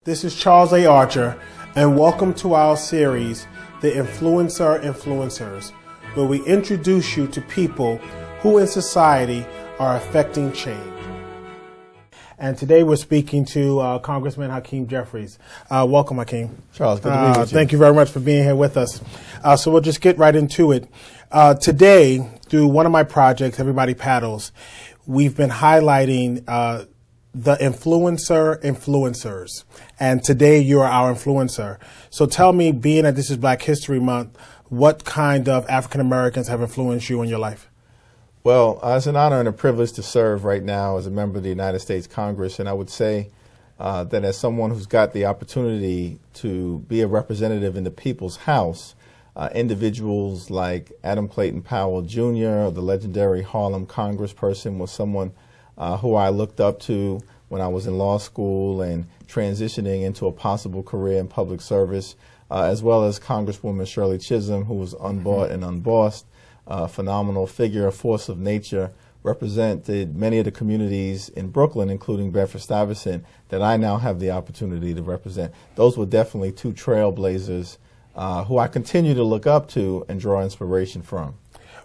This is Charles A. Archer, and welcome to our series, The Influencers, where we introduce you to people who in society are affecting change. And today we're speaking to Congressman Hakeem Jeffries. Welcome, Hakeem. Charles, good to be with you. Thank you very much for being here with us. So we'll just get right into it. Today, through one of my projects, Everybody Paddles, we've been highlighting the influencers. And today you are our influencer. So tell me, being that this is Black History Month, what kind of African Americans have influenced you in your life? Well, it's an honor and a privilege to serve right now as a member of the United States Congress. And I would say that as someone who's got the opportunity to be a representative in the People's House, individuals like Adam Clayton Powell Jr., the legendary Harlem congressperson, was someone who I looked up to when I was in law school and transitioning into a possible career in public service, as well as Congresswoman Shirley Chisholm, who was unbought and unbossed, a phenomenal figure, a force of nature, represented many of the communities in Brooklyn, including Bedford-Stuyvesant, that I now have the opportunity to represent. Those were definitely two trailblazers who I continue to look up to and draw inspiration from.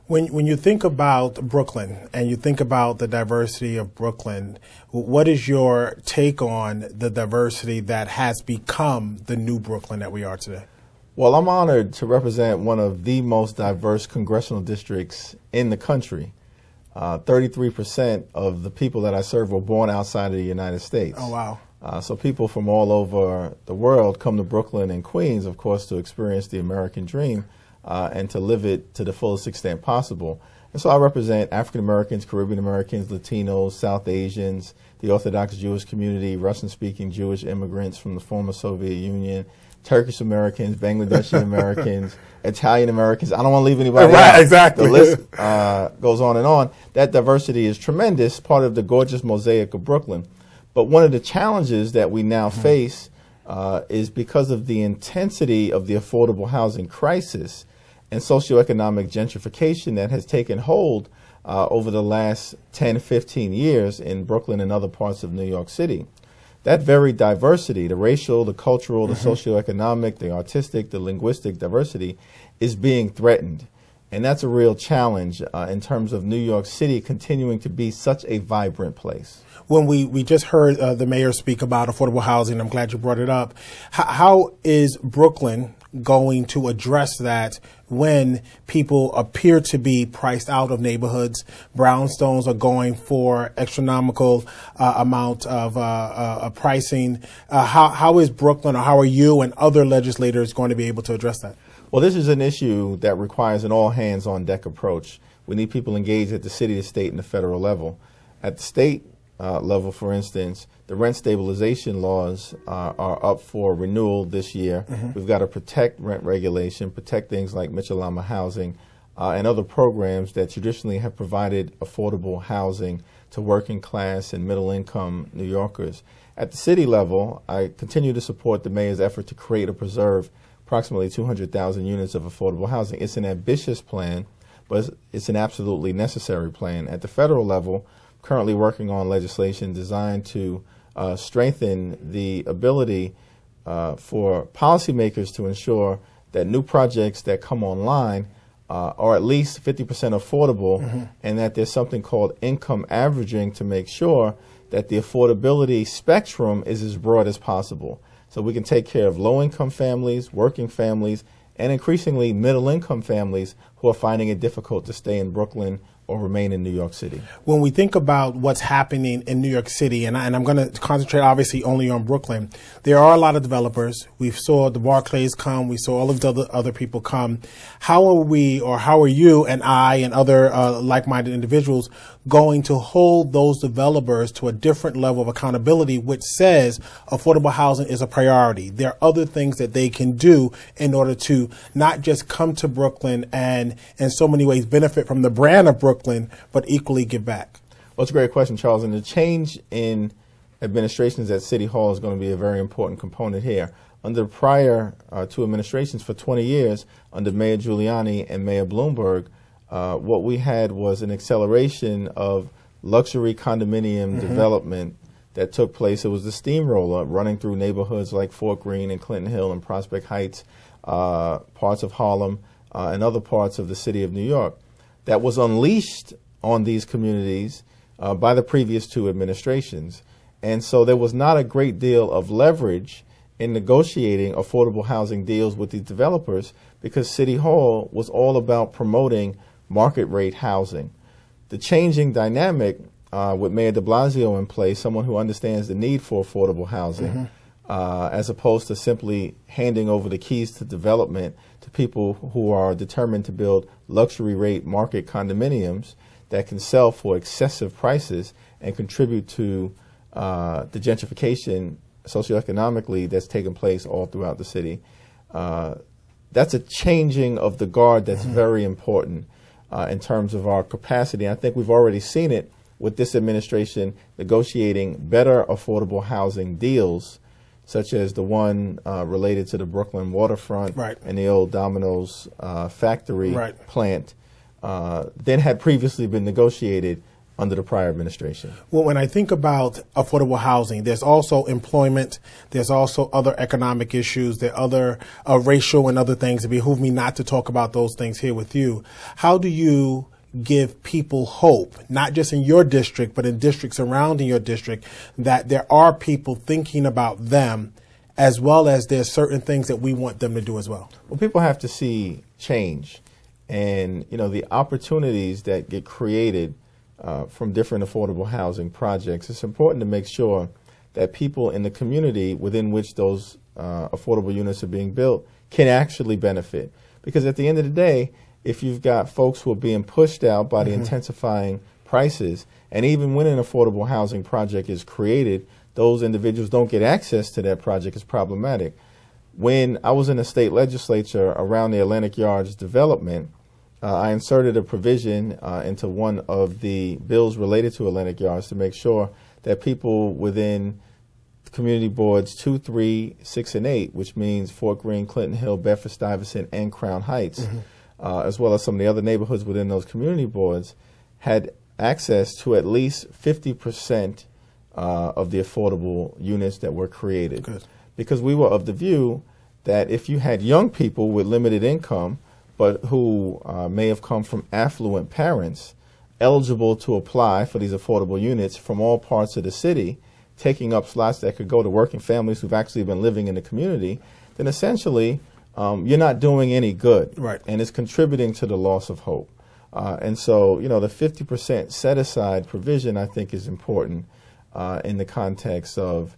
When you think about Brooklyn and you think about the diversity of Brooklyn, what is your take on the diversity that has become the new Brooklyn that we are today? Well, I'm honored to represent one of the most diverse congressional districts in the country. 33% of the people that I serve were born outside of the United States. Oh, wow. So people from all over the world come to Brooklyn and Queens, of course, to experience the American dream. And to live it to the fullest extent possible. And so I represent African Americans, Caribbean Americans, Latinos, South Asians, the Orthodox Jewish community, Russian-speaking Jewish immigrants from the former Soviet Union, Turkish Americans, Bangladeshi Americans, Italian Americans. I don't want to leave anybody out. Exactly. The list goes on and on. That diversity is tremendous, part of the gorgeous mosaic of Brooklyn. But one of the challenges that we now face is because of the intensity of the affordable housing crisis and socioeconomic gentrification that has taken hold over the last 10, 15 years in Brooklyn and other parts of New York City. That very diversity, the racial, the cultural, the socioeconomic, the artistic, the linguistic diversity is being threatened. And that's a real challenge in terms of New York City continuing to be such a vibrant place. When we just heard the mayor speak about affordable housing, I'm glad you brought it up. How is Brooklyn going to address that when people appear to be priced out of neighborhoods? Brownstones are going for astronomical amount of pricing. How is Brooklyn, or how are you and other legislators going to be able to address that? Well, this is an issue that requires an all-hands-on-deck approach. We need people engaged at the city, the state, and the federal level. At the state level, for instance, the rent stabilization laws are up for renewal this year. We've got to protect rent regulation, protect things like Mitchell-Lama housing, and other programs that traditionally have provided affordable housing to working class and middle-income New Yorkers. At the city level, I continue to support the mayor's effort to create or preserve approximately 200,000 units of affordable housing. It's an ambitious plan, but it's an absolutely necessary plan. At the federal level, currently working on legislation designed to strengthen the ability for policymakers to ensure that new projects that come online are at least 50% affordable, and that there's something called income averaging to make sure that the affordability spectrum is as broad as possible. So we can take care of low-income families, working families, and increasingly middle-income families who are finding it difficult to stay in Brooklyn or remain in New York City. When we think about what's happening in New York City, and I'm going to concentrate obviously only on Brooklyn, there are a lot of developers. We saw the Barclays come. We saw all of the other people come. How are we, or how are you and I and other like-minded individuals going to hold those developers to a different level of accountability, which says affordable housing is a priority? There are other things that they can do in order to not just come to Brooklyn and in so many ways benefit from the brand of Brooklyn, but equally give back. Well, it's a great question, Charles. And the change in administrations at City Hall is going to be a very important component here. Under prior two administrations for 20 years, under Mayor Giuliani and Mayor Bloomberg, what we had was an acceleration of luxury condominium development that took place. It was the steamroller running through neighborhoods like Fort Greene and Clinton Hill and Prospect Heights, parts of Harlem, and other parts of the city of New York, that was unleashed on these communities by the previous two administrations. And so there was not a great deal of leverage in negotiating affordable housing deals with these developers, because City Hall was all about promoting market rate housing. The changing dynamic with Mayor de Blasio in place, someone who understands the need for affordable housing, as opposed to simply handing over the keys to development to people who are determined to build luxury rate market condominiums that can sell for excessive prices and contribute to the gentrification socioeconomically that's taken place all throughout the city. That's a changing of the guard that's very important in terms of our capacity. I think we've already seen it with this administration negotiating better affordable housing deals, such as the one related to the Brooklyn waterfront and the old Domino's factory plant, than had previously been negotiated under the prior administration. Well, when I think about affordable housing, there's also employment, there's also other economic issues, there are other racial and other things. It behooves me not to talk about those things here with you. How do you give people hope, not just in your district, but in districts surrounding your district, that there are people thinking about them, as well as there's certain things that we want them to do as well? Well, people have to see change, and the opportunities that get created from different affordable housing projects. It's important to make sure that people in the community within which those affordable units are being built can actually benefit. Because at the end of the day, if you've got folks who are being pushed out by the intensifying prices, and even when an affordable housing project is created, those individuals don't get access to that project, is problematic. When I was in the state legislature around the Atlantic Yards development, I inserted a provision into one of the bills related to Atlantic Yards to make sure that people within community boards 2, 3, 6, and 8, which means Fort Greene, Clinton Hill, Bedford-Stuyvesant, and Crown Heights, as well as some of the other neighborhoods within those community boards, had access to at least 50% of the affordable units that were created. Good. Because we were of the view that if you had young people with limited income, but who may have come from affluent parents, eligible to apply for these affordable units from all parts of the city, taking up slots that could go to working families who've actually been living in the community, then essentially you're not doing any good. Right. And it's contributing to the loss of hope. And so, the 50% set-aside provision, I think, is important in the context of,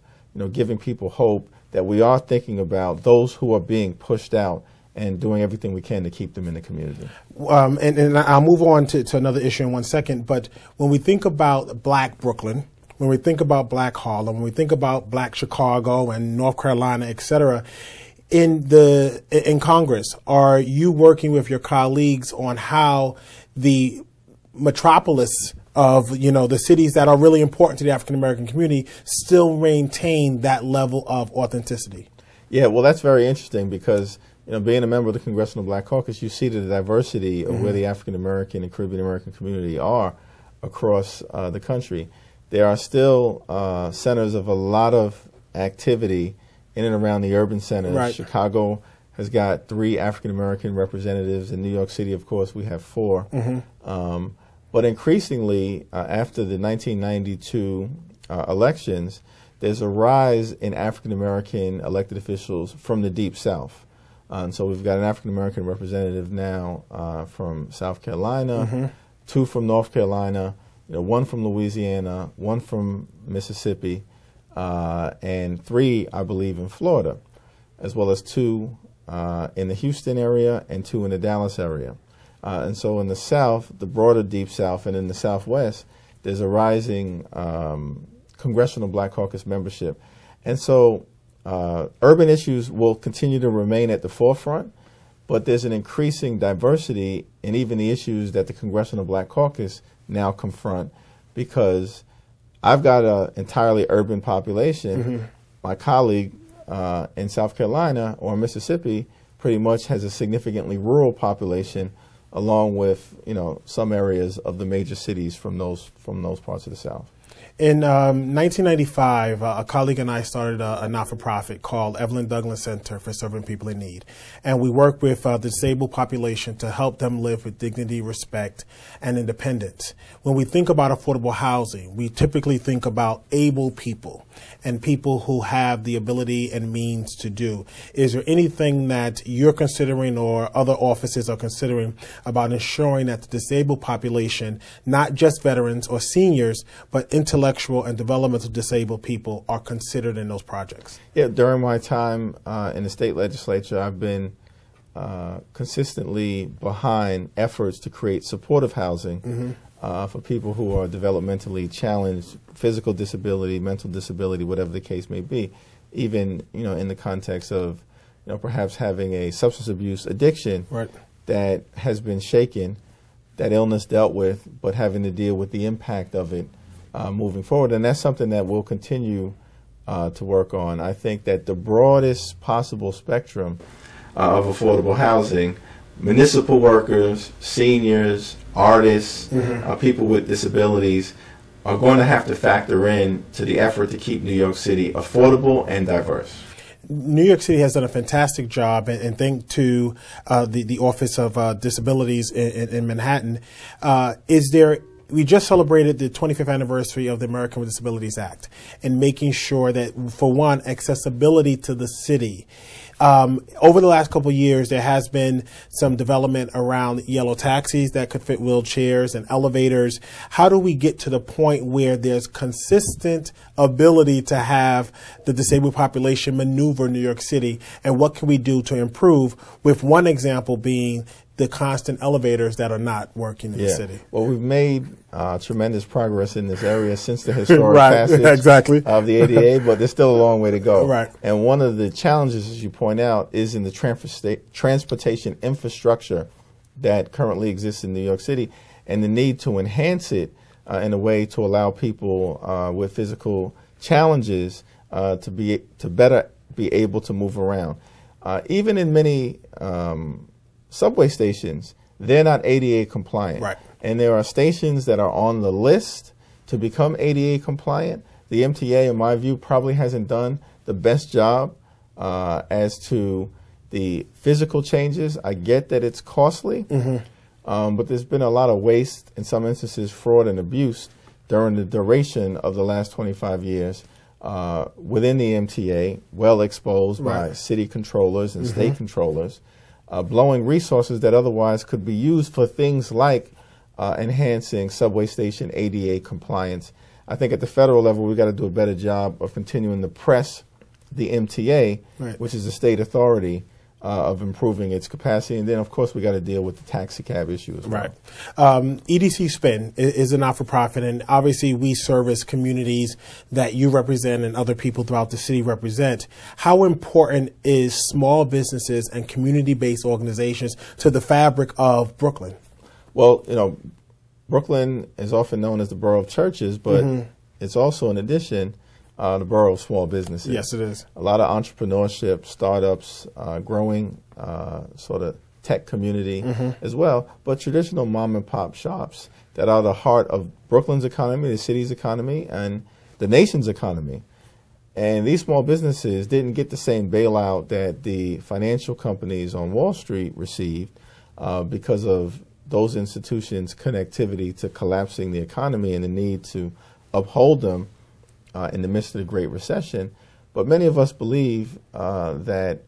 giving people hope that we are thinking about those who are being pushed out and doing everything we can to keep them in the community. And I'll move on to another issue in 1 second, but when we think about Black Brooklyn, when we think about Black Harlem, when we think about Black Chicago and North Carolina, et cetera, in Congress, are you working with your colleagues on how the metropolis of, the cities that are really important to the African American community still maintain that level of authenticity? Yeah, well, that's very interesting because being a member of the Congressional Black Caucus, you see the diversity of where the African American and Caribbean American community are across the country. There are still centers of a lot of activity in and around the urban centers. Right. Chicago has got 3 African American representatives. In New York City, of course, we have 4. But increasingly, after the 1992 elections, there's a rise in African American elected officials from the Deep South. And so we've got an African American representative now from South Carolina, 2 from North Carolina, 1 from Louisiana, 1 from Mississippi, and 3, I believe, in Florida, as well as 2 in the Houston area and 2 in the Dallas area. And so in the South, the broader Deep South, and in the Southwest, there's a rising Congressional Black Caucus membership. And so urban issues will continue to remain at the forefront, but there's an increasing diversity in even the issues that the Congressional Black Caucus now confront, because I've got an entirely urban population. My colleague in South Carolina or Mississippi pretty much has a significantly rural population, along with some areas of the major cities from those parts of the South. In 1995, a colleague and I started a not-for-profit called Evelyn Douglas Center for Serving People in Need. And we work with the disabled population to help them live with dignity, respect, and independence. When we think about affordable housing, we typically think about able people and people who have the ability and means to do. Is there anything that you're considering or other offices are considering about ensuring that the disabled population, not just veterans or seniors, but intellectual and developmental disabled people are considered in those projects? Yeah, during my time in the state legislature, I've been consistently behind efforts to create supportive housing for people who are developmentally challenged, physical disability, mental disability, whatever the case may be, even in the context of perhaps having a substance abuse addiction that has been shaken, that illness dealt with, but having to deal with the impact of it moving forward. And that's something that we'll continue to work on. I think that the broadest possible spectrum of affordable housing, municipal workers, seniors, artists, people with disabilities, are going to have to factor in to the effort to keep New York City affordable and diverse. New York City has done a fantastic job, and thanks to the Office of Disabilities in Manhattan. We just celebrated the 25th anniversary of the American with Disabilities Act, and making sure that, for one, accessibility to the city. Over the last couple of years, there has been some development around yellow taxis that could fit wheelchairs and elevators. How do we get to the point where there's consistent ability to have the disabled population maneuver New York City, and what can we do to improve, with one example being the constant elevators that are not working in the city? Well, we've made tremendous progress in this area since the historic passage of the ADA, but there's still a long way to go. And one of the challenges, as you point out, is in the transportation infrastructure that currently exists in New York City, and the need to enhance it in a way to allow people with physical challenges to better be able to move around. Even in many subway stations, they're not ADA compliant. And there are stations that are on the list to become ADA compliant. The MTA, in my view, probably hasn't done the best job as to the physical changes. I get that it's costly, but there's been a lot of waste, in some instances fraud and abuse, during the duration of the last 25 years within the MTA, well exposed by city controllers and state controllers. Blowing resources that otherwise could be used for things like enhancing subway station ADA compliance. I think at the federal level, we've got to do a better job of continuing to press the MTA, which is the state authority, of improving its capacity. And then, of course, we got to deal with the taxi cab issue as well. EDC Spin is a not-for-profit, and obviously we service communities that you represent and other people throughout the city represent. How important is small businesses and community-based organizations to the fabric of Brooklyn? Well, Brooklyn is often known as the borough of churches, but it's also, in addition, the borough of small businesses. Yes, it is. A lot of entrepreneurship, startups, growing sort of tech community as well, but traditional mom and pop shops that are the heart of Brooklyn's economy, the city's economy, and the nation's economy. And these small businesses didn't get the same bailout that the financial companies on Wall Street received because of those institutions' connectivity to collapsing the economy and the need to uphold them in the midst of the Great Recession. But many of us believe that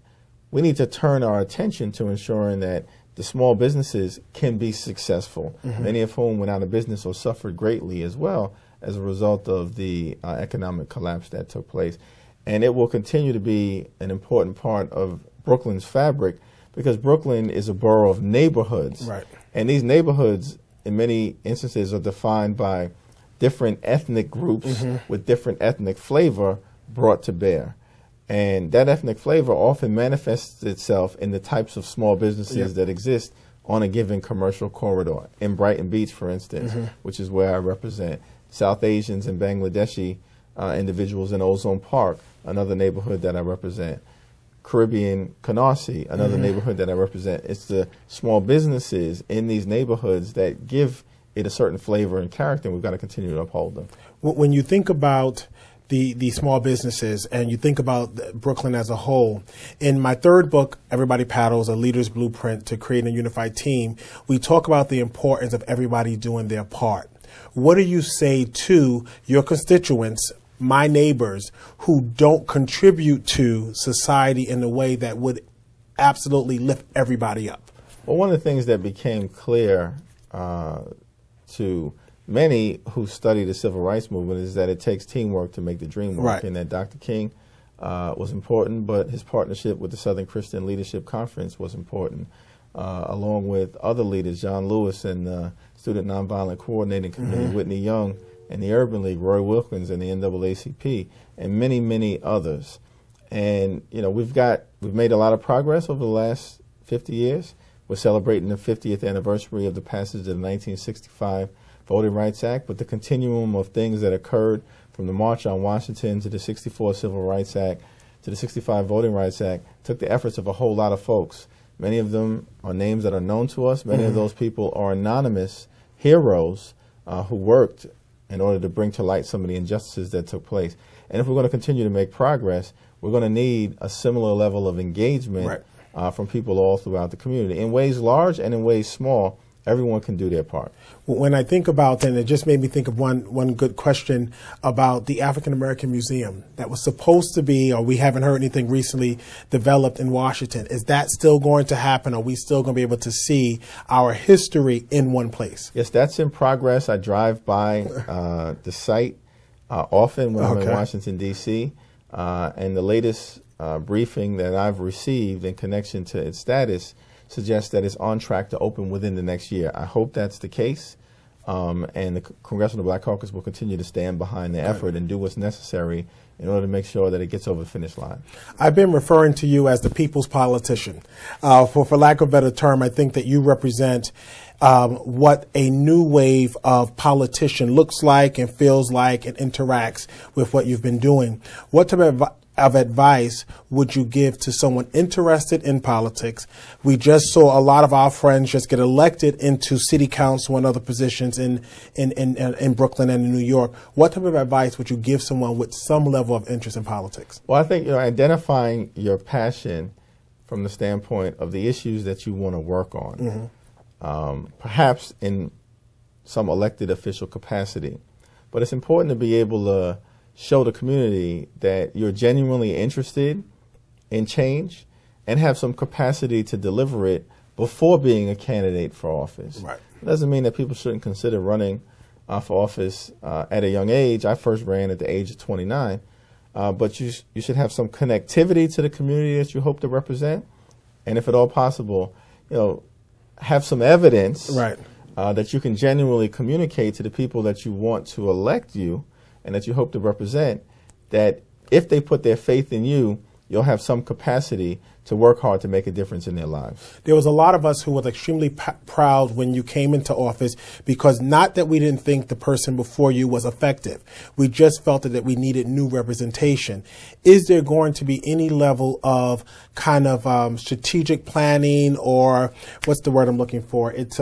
we need to turn our attention to ensuring that the small businesses can be successful, many of whom went out of business or suffered greatly as well as a result of the economic collapse that took place. And it will continue to be an important part of Brooklyn's fabric, because Brooklyn is a borough of neighborhoods. And these neighborhoods, in many instances, are defined by different ethnic groups with different ethnic flavor brought to bear. And that ethnic flavor often manifests itself in the types of small businesses that exist on a given commercial corridor. In Brighton Beach, for instance, which is where I represent, South Asians and Bangladeshi individuals in Ozone Park, another neighborhood that I represent. Caribbean Canarsie, another neighborhood that I represent. It's the small businesses in these neighborhoods that give it a certain flavor and character, and we've got to continue to uphold them. When you think about the small businesses and you think about Brooklyn as a whole, in my third book, Everybody Paddles, A Leader's Blueprint to Create a Unified Team, we talk about the importance of everybody doing their part. What do you say to your constituents, my neighbors, who don't contribute to society in a way that would absolutely lift everybody up? Well, one of the things that became clear to many who study the civil rights movement is that it takes teamwork to make the dream work, right. and that Dr. King was important, but his partnership with the Southern Christian Leadership Conference was important, along with other leaders, John Lewis and the Student Nonviolent Coordinating Committee, Whitney Young and the Urban League, Roy Wilkins and the NAACP, and many, many others. And you know, we've made a lot of progress over the last 50 years. We're celebrating the 50th anniversary of the passage of the 1965 Voting Rights Act, but the continuum of things that occurred from the March on Washington to the 64 Civil Rights Act to the 65 Voting Rights Act took the efforts of a whole lot of folks. Many of them are names that are known to us. Many of those people are anonymous heroes who worked in order to bring to light some of the injustices that took place. And if we're going to continue to make progress, we're going to need a similar level of engagement from people all throughout the community. In ways large and in ways small, everyone can do their part. When I think about, and it just made me think of one good question about the African American Museum that was supposed to be, or we haven't heard anything recently, developed in Washington. Is that still going to happen? Are we still going to be able to see our history in one place? Yes, that's in progress. I drive by the site often when I'm in Washington, D.C., and the latest briefing that I've received in connection to its status suggests that it's on track to open within the next year. I hope that's the case, and the Congressional Black Caucus will continue to stand behind the effort and do what's necessary in order to make sure that it gets over the finish line. I've been referring to you as the people's politician. For lack of a better term, I think that you represent what a new wave of politician looks like and feels like and interacts with what you've been doing. What type of advice would you give to someone interested in politics? We just saw a lot of our friends just get elected into city council and other positions in Brooklyn and in New York. What type of advice would you give someone with some level of interest in politics? Well, I think identifying your passion from the standpoint of the issues that you want to work on, perhaps in some elected official capacity, but it's important to be able to show the community that you're genuinely interested in change and have some capacity to deliver it before being a candidate for office. Right. It doesn't mean that people shouldn't consider running for office at a young age. I first ran at the age of 29, but you should have some connectivity to the community that you hope to represent, and if at all possible, have some evidence that you can genuinely communicate to the people that you want to elect you and that you hope to represent, that if they put their faith in you, you'll have some capacity to work hard to make a difference in their lives. There was a lot of us who were extremely proud when you came into office, because not that we didn't think the person before you was effective. We just felt that we needed new representation. Is there going to be any level of kind of strategic planning, or what's the word I'm looking for? It's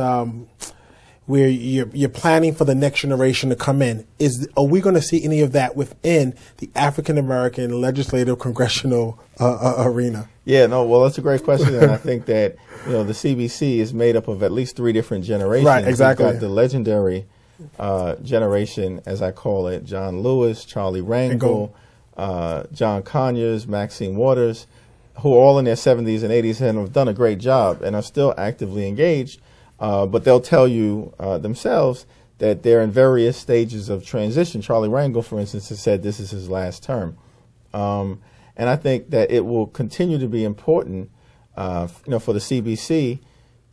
where you're planning for the next generation to come in. Are we going to see any of that within the African American legislative congressional arena? Yeah, no, well, that's a great question, and I think that the CBC is made up of at least 3 different generations. Right, exactly. We've got the legendary generation, as I call it: John Lewis, Charlie Rangel, John Conyers, Maxine Waters, who are all in their 70s and 80s and have done a great job and are still actively engaged. But they'll tell you themselves that they're in various stages of transition. Charlie Rangel, for instance, has said this is his last term. And I think that it will continue to be important for the CBC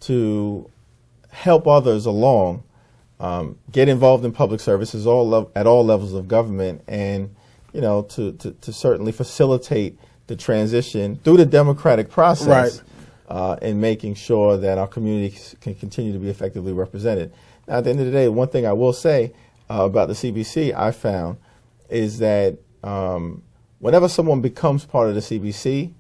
to help others along, get involved in public services at all levels of government, and to certainly facilitate the transition through the democratic process. In making sure that our communities can continue to be effectively represented. Now, at the end of the day, one thing I will say about the CBC I found is that whenever someone becomes part of the CBC,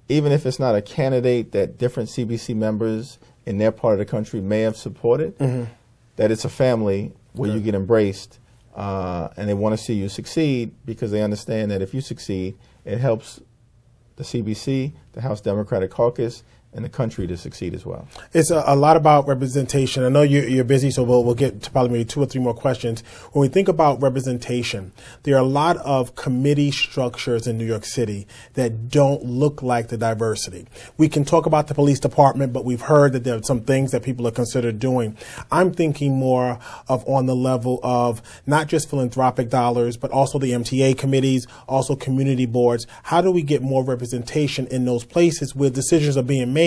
even if it's not a candidate that different CBC members in their part of the country may have supported, that it's a family where you get embraced, and they want to see you succeed because they understand that if you succeed, it helps the CBC, the House Democratic Caucus, and the country to succeed as well. It's a lot about representation. I know you're busy, so we'll get to probably maybe 2 or 3 more questions. When we think about representation, there are a lot of committee structures in New York City that don't look like the diversity. We can talk about the police department, but we've heard that there are some things that people are considered doing. I'm thinking more of on the level of not just philanthropic dollars, but also the MTA committees, also community boards. How do we get more representation in those places where decisions are being made,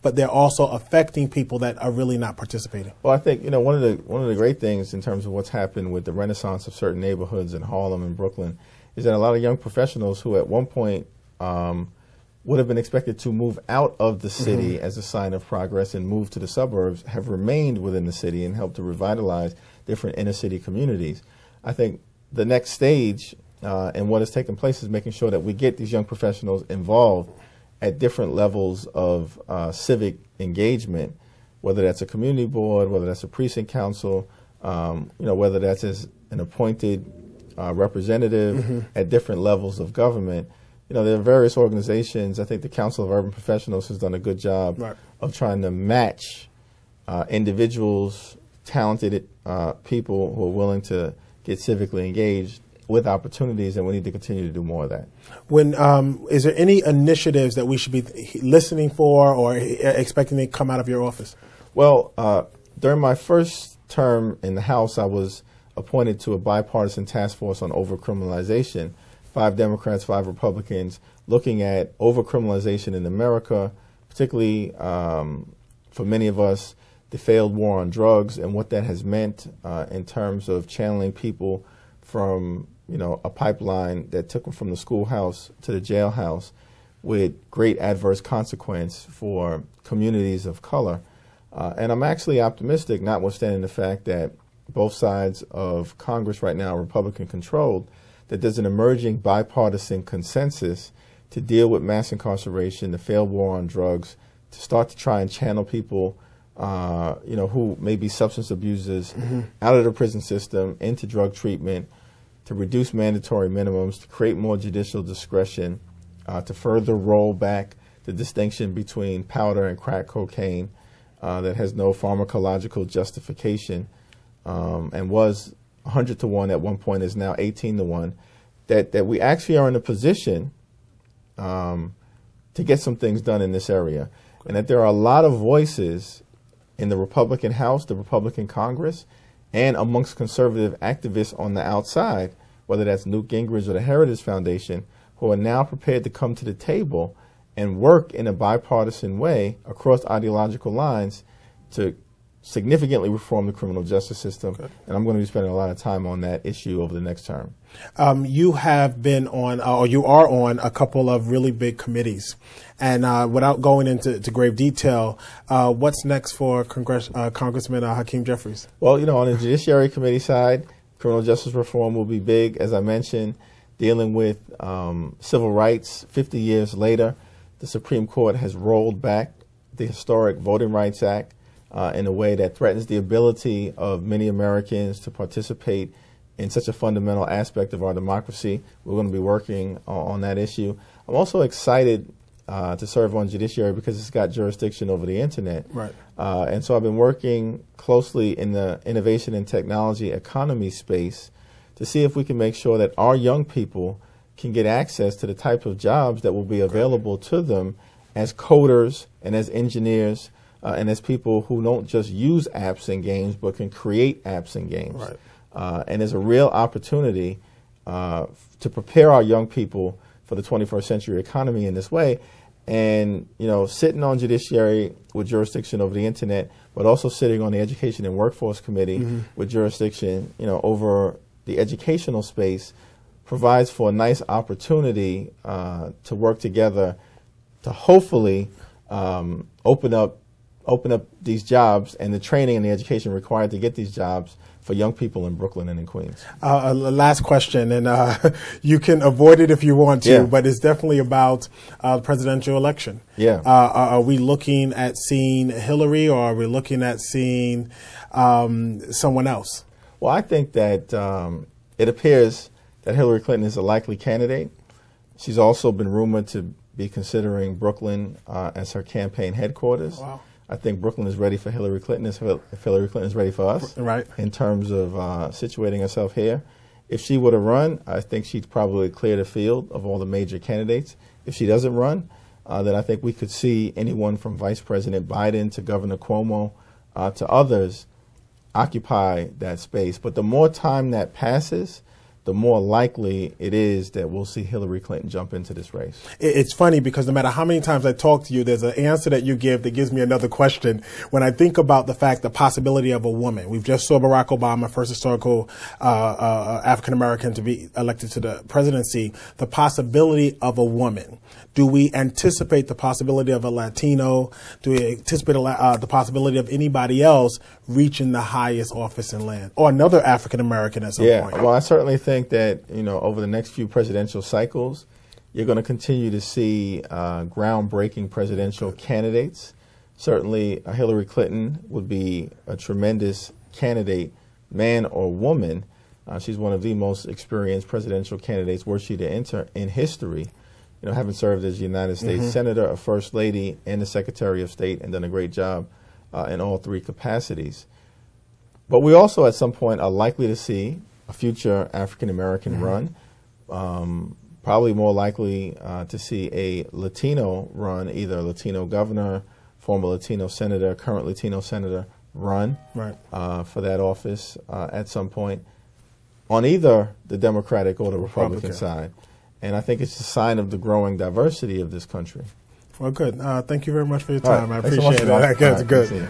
but they're also affecting people that are really not participating? Well, I think one of the great things in terms of what's happened with the renaissance of certain neighborhoods in Harlem and Brooklyn is that a lot of young professionals who at one point would have been expected to move out of the city as a sign of progress and move to the suburbs have remained within the city and helped to revitalize different inner city communities. I think the next stage and what has taken place is making sure that we get these young professionals involved at different levels of civic engagement, whether that's a community board, whether that's a precinct council, whether that's as an appointed representative at different levels of government. There are various organizations. I think the Council of Urban Professionals has done a good job of trying to match individuals, talented people who are willing to get civically engaged with opportunities, and we need to continue to do more of that. Is there any initiatives that we should be listening for or expecting to come out of your office? Well, during my first term in the House, I was appointed to a bipartisan task force on overcriminalization, 5 Democrats, 5 Republicans, looking at overcriminalization in America, particularly for many of us, the failed war on drugs and what that has meant in terms of channeling people from a pipeline that took them from the schoolhouse to the jailhouse with great adverse consequence for communities of color. And I'm actually optimistic, notwithstanding the fact that both sides of Congress right now are Republican controlled, that there's an emerging bipartisan consensus to deal with mass incarceration, the failed war on drugs, to start to try and channel people who may be substance abusers out of the prison system into drug treatment, to reduce mandatory minimums, to create more judicial discretion, to further roll back the distinction between powder and crack cocaine that has no pharmacological justification and was 100 to 1 at one point, is now 18 to 1, that we actually are in a position to get some things done in this area. And that there are a lot of voices in the Republican House, the Republican Congress, and amongst conservative activists on the outside, whether that's Newt Gingrich or the Heritage Foundation, who are now prepared to come to the table and work in a bipartisan way across ideological lines to significantly reform the criminal justice system. And I'm going to be spending a lot of time on that issue over the next term. You have been on, or you are on, a couple of really big committees. And without going into grave detail, what's next for Congressman Hakeem Jeffries? Well, on the Judiciary Committee side, criminal justice reform will be big, as I mentioned, dealing with civil rights. 50 years later, the Supreme Court has rolled back the historic Voting Rights Act in a way that threatens the ability of many Americans to participate in such a fundamental aspect of our democracy. We're going to be working on that issue. I'm also excited to serve on judiciary because it's got jurisdiction over the internet. Right. And so I've been working closely in the innovation and technology economy space to see if we can make sure that our young people can get access to the type of jobs that will be available to them as coders and as engineers and as people who don't just use apps and games but can create apps and games. Right. And there's a real opportunity to prepare our young people for the 21st century economy in this way. And, sitting on judiciary with jurisdiction over the internet, but also sitting on the Education and Workforce Committee with jurisdiction, over the educational space provides for a nice opportunity to work together to hopefully open up open up these jobs and the training and the education required to get these jobs for young people in Brooklyn and in Queens. Last question, and you can avoid it if you want to, but it's definitely about the presidential election. Yeah. Are we looking at seeing Hillary, or are we looking at seeing someone else? Well, I think that it appears that Hillary Clinton is a likely candidate. She's also been rumored to be considering Brooklyn as her campaign headquarters. Wow. I think Brooklyn is ready for Hillary Clinton if Hillary Clinton is ready for us, right, in terms of situating herself here. If she were to run, I think she'd probably clear the field of all the major candidates. If she doesn't run, then I think we could see anyone from Vice President Biden to Governor Cuomo to others occupy that space. But the more time that passes, the more likely it is that we'll see Hillary Clinton jump into this race. It's funny because no matter how many times I talk to you, there's an answer that you give that gives me another question. When I think about the fact, the possibility of a woman, we've just saw Barack Obama, first historical African-American to be elected to the presidency, the possibility of a woman. Do we anticipate the possibility of a Latino? Do we anticipate the possibility of anybody else reaching the highest office in land, or another African-American at some point? Well, I certainly think that, over the next few presidential cycles, you're going to continue to see groundbreaking presidential candidates. Certainly, Hillary Clinton would be a tremendous candidate, man or woman. She's one of the most experienced presidential candidates, were she to enter, in history. Having served as United States Senator, a First Lady, and a Secretary of State, and done a great job in all three capacities. But we also, at some point, are likely to see a future African-American run, probably more likely to see a Latino run, either a Latino governor, former Latino senator, current Latino senator run for that office at some point on either the Democratic or the Republican side. And I think it's a sign of the growing diversity of this country. Well, good. Thank you very much for your time. Right. I appreciate it. That's good.